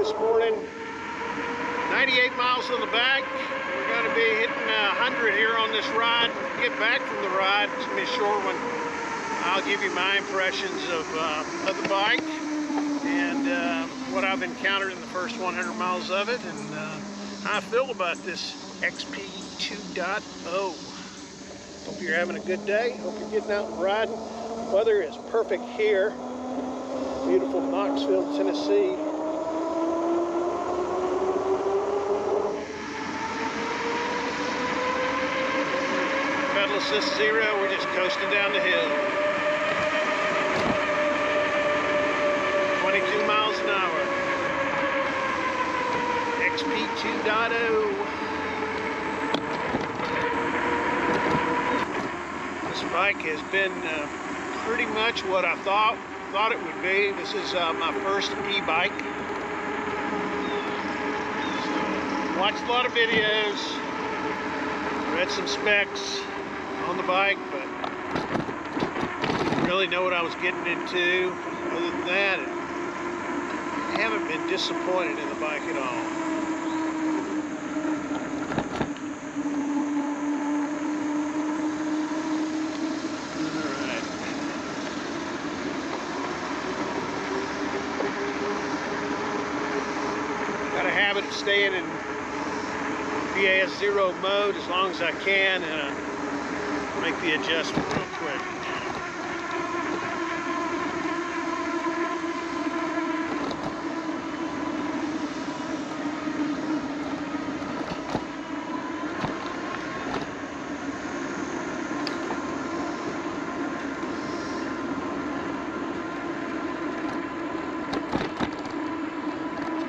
this morning. 98 miles on the back. We're going to be hitting 100 here on this ride. Get back from the ride. It's going to be a short one. I'll give you my impressions of the bike and what I've encountered in the first 100 miles of it, and how I feel about this XP 2.0. Hope you're having a good day. Hope you're getting out and riding. Weather is perfect here. Beautiful Knoxville, Tennessee. Pedal assist 0. We're just coasting down the hill. 22 miles an hour. XP 2.0. This bike has been pretty much what I thought it would be. This is my first e-bike. Watched a lot of videos, read some specs on the bike, but didn't really know what I was getting into. Other than that, I haven't been disappointed in the bike at all. Habit of staying in BAS 0 mode as long as I can, and make the adjustment real quick.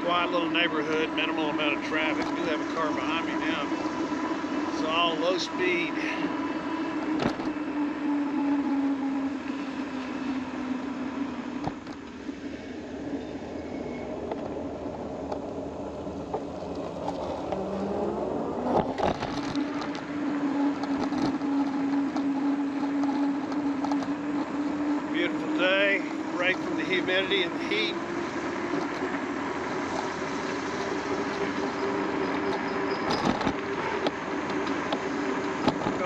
Quiet little neighborhood, minimal amount of traffic. I do have a car behind me now. It's all low speed. Beautiful day, break from the humidity and the heat.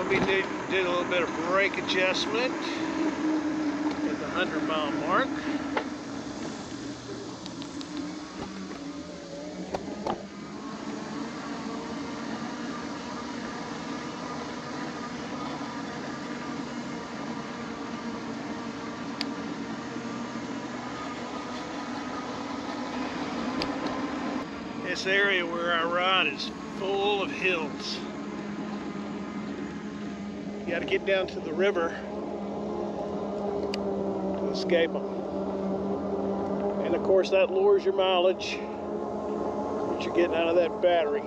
We did a little bit of brake adjustment at the 100-mile mark. This area where I ride is full of hills. You got to get down to the river to escape them. And of course that lowers your mileage that you're getting out of that battery.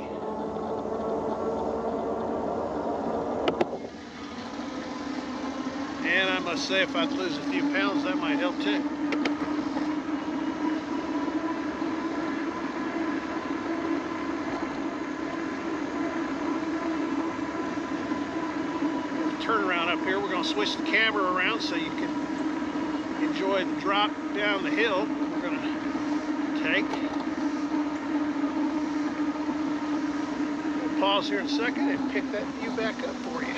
And I must say, if I'd lose a few pounds, that might help too. Turn around up here. We're going to switch the camera around so you can enjoy the drop down the hill we're going to take. We'll pause here in a second and pick that view back up for you.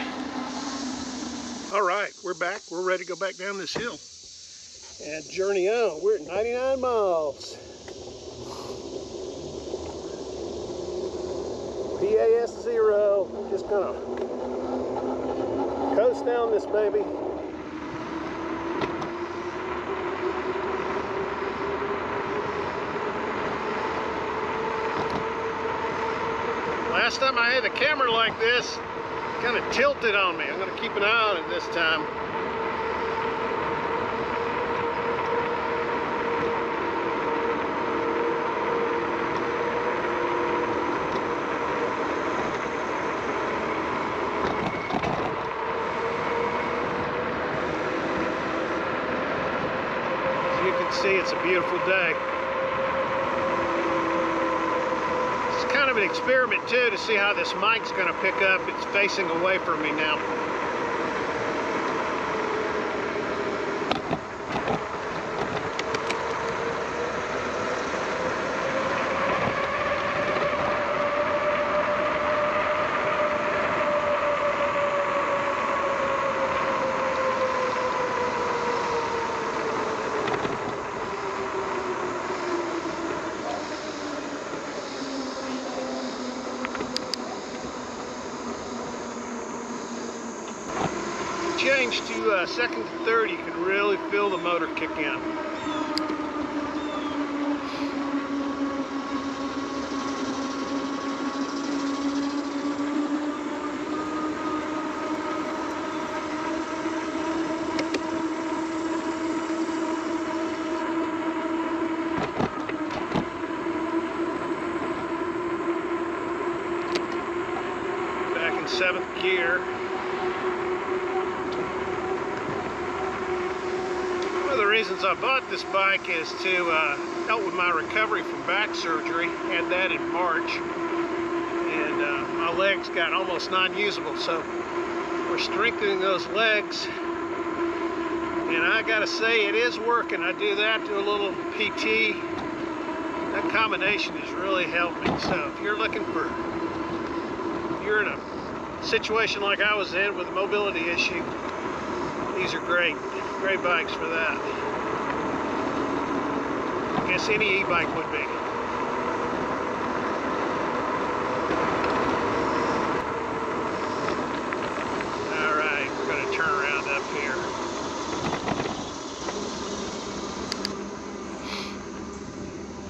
All right, we're back. We're ready to go back down this hill and journey on. We're at 99 miles. BAS 0. We're just going to coast down this baby. Last time I had a camera like this, it kind of tilted on me. I'm going to keep an eye on it this time. See, it's a beautiful day. It's kind of an experiment too to see how this mic's going to pick up. It's facing away from me now. change to second to third, you can really feel the motor kick in. Back in 7th gear. One of the reasons I bought this bike is to help with my recovery from back surgery. Had that in March, and my legs got almost non-usable, so we're strengthening those legs, and I gotta say it is working. I do that, do a little PT. That combination has really helped me. So if you're looking for, if you're in a situation like I was in with a mobility issue, these are great bikes for that. I guess any e-bike would be. All right, we're going to turn around up here.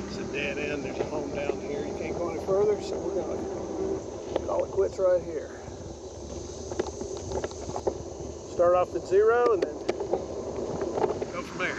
It's a dead end. There's a home down here. You can't go any further, so we're going to call it quits right here. Start off at 0 and then go from there.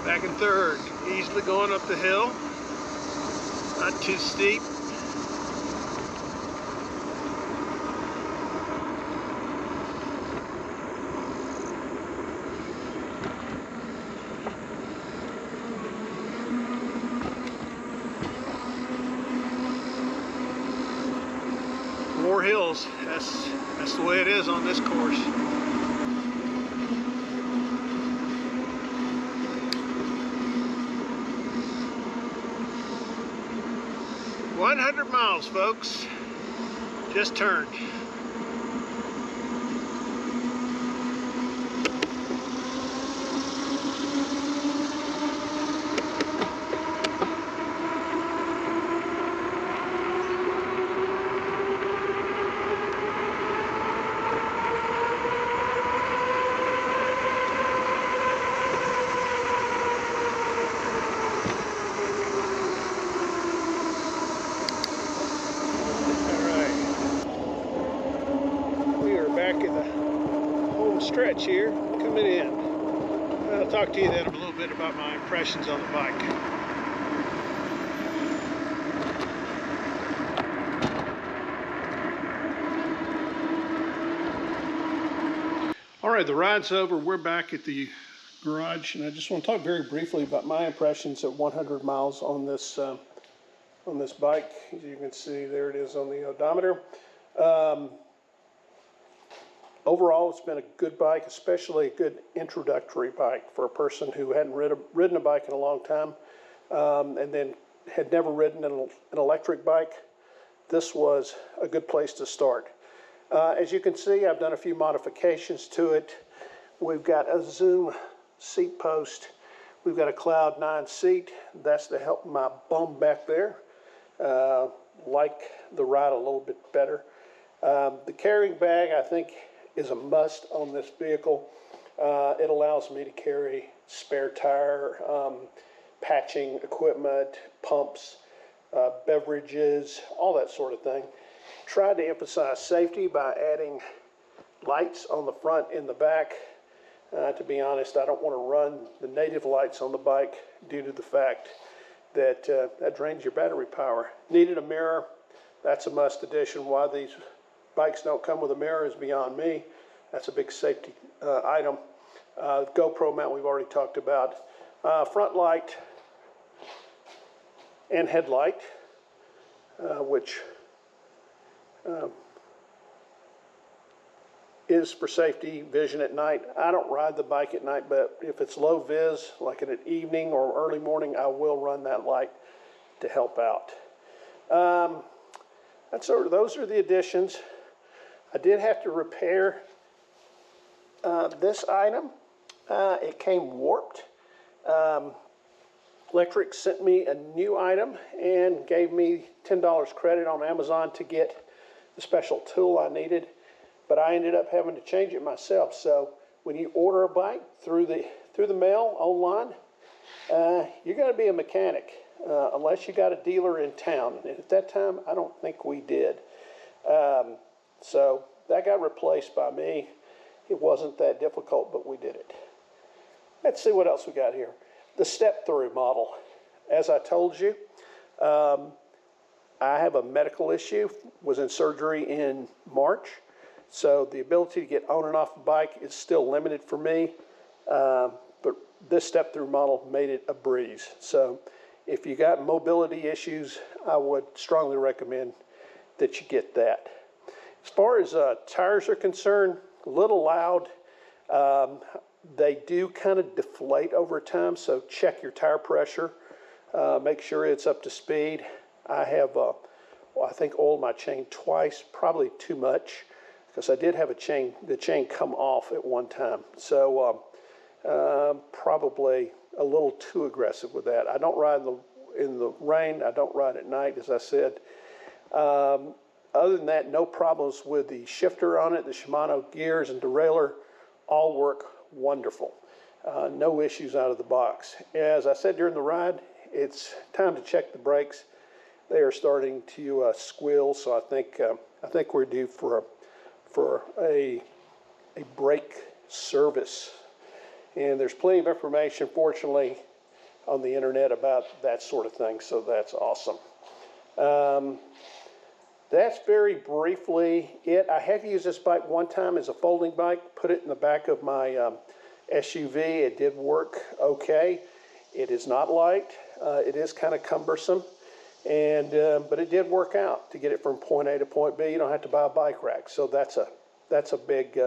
Back in 3rd, easily going up the hill, not too steep. More hills. That's the way it is on this course. $100 miles, folks. Just turned. Back in the home stretch here, coming in. I'll talk to you then a little bit about my impressions on the bike. All right, the ride's over. We're back at the garage, and I just want to talk very briefly about my impressions at 100 miles on this bike. As you can see, there it is on the odometer. Overall, it's been a good bike, especially a good introductory bike for a person who hadn't ridden a bike in a long time, and then had never ridden an electric bike. This was a good place to start. As you can see, I've done a few modifications to it. We've got a Zoom seat post. We've got a Cloud 9 seat. That's to help my bum back there. Like the ride a little bit better. The carrying bag, I think, is a must on this vehicle. It allows me to carry spare tire, patching equipment, pumps, beverages, all that sort of thing. Tried to emphasize safety by adding lights on the front and the back. To be honest, I don't want to run the native lights on the bike due to the fact that that drains your battery power. Needed a mirror. That's a must addition. Why these bikes don't come with a mirror is beyond me. That's a big safety item. GoPro mount we've already talked about. Front light and headlight, which is for safety vision at night. I don't ride the bike at night, but if it's low vis, like in an evening or early morning, I will run that light to help out. those are the additions. I did have to repair this item. It came warped. Lectric sent me a new item and gave me $10 credit on Amazon to get the special tool I needed, but I ended up having to change it myself. So when you order a bike through the mail online, you're going to be a mechanic unless you got a dealer in town. And at that time, I don't think we did. So that got replaced by me. It wasn't that difficult, but we did it. Let's see what else we got here. The step-through model. As I told you, I have a medical issue, was in surgery in March, so the ability to get on and off the bike is still limited for me, but this step-through model made it a breeze. So if you got mobility issues, I would strongly recommend that you get that. As far as tires are concerned, a little loud. They do kind of deflate over time, so check your tire pressure. Make sure it's up to speed. I have, I think, oiled my chain twice, probably too much, because I did have the chain come off at one time. So probably a little too aggressive with that. I don't ride in the rain. I don't ride at night, as I said. Other than that, no problems with the shifter on it. The Shimano gears and derailleur all work wonderful. No issues out of the box. As I said during the ride, it's time to check the brakes. They are starting to squeal, so I think we're due for a brake service. And there's plenty of information, fortunately, on the internet about that sort of thing, so that's awesome. That's very briefly it. I have used this bike one time as a folding bike, put it in the back of my SUV. It did work okay. It is not light. It is kind of cumbersome, but it did work out to get it from point A to point B. You don't have to buy a bike rack, so that's a big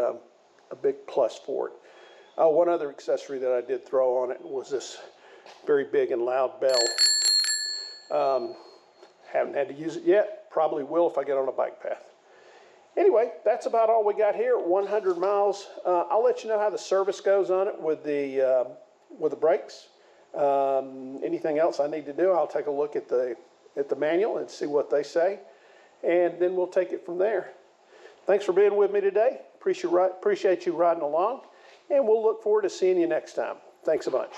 plus for it. One other accessory that I did throw on it was this very big and loud bell. Haven't had to use it yet. Probably will if I get on a bike path. Anyway, that's about all we got here at 100 miles. I'll let you know how the service goes on it with the brakes. Anything else I need to do, I'll take a look at the manual and see what they say, and then we'll take it from there. Thanks for being with me today. Appreciate you riding along, and we'll look forward to seeing you next time. Thanks a bunch.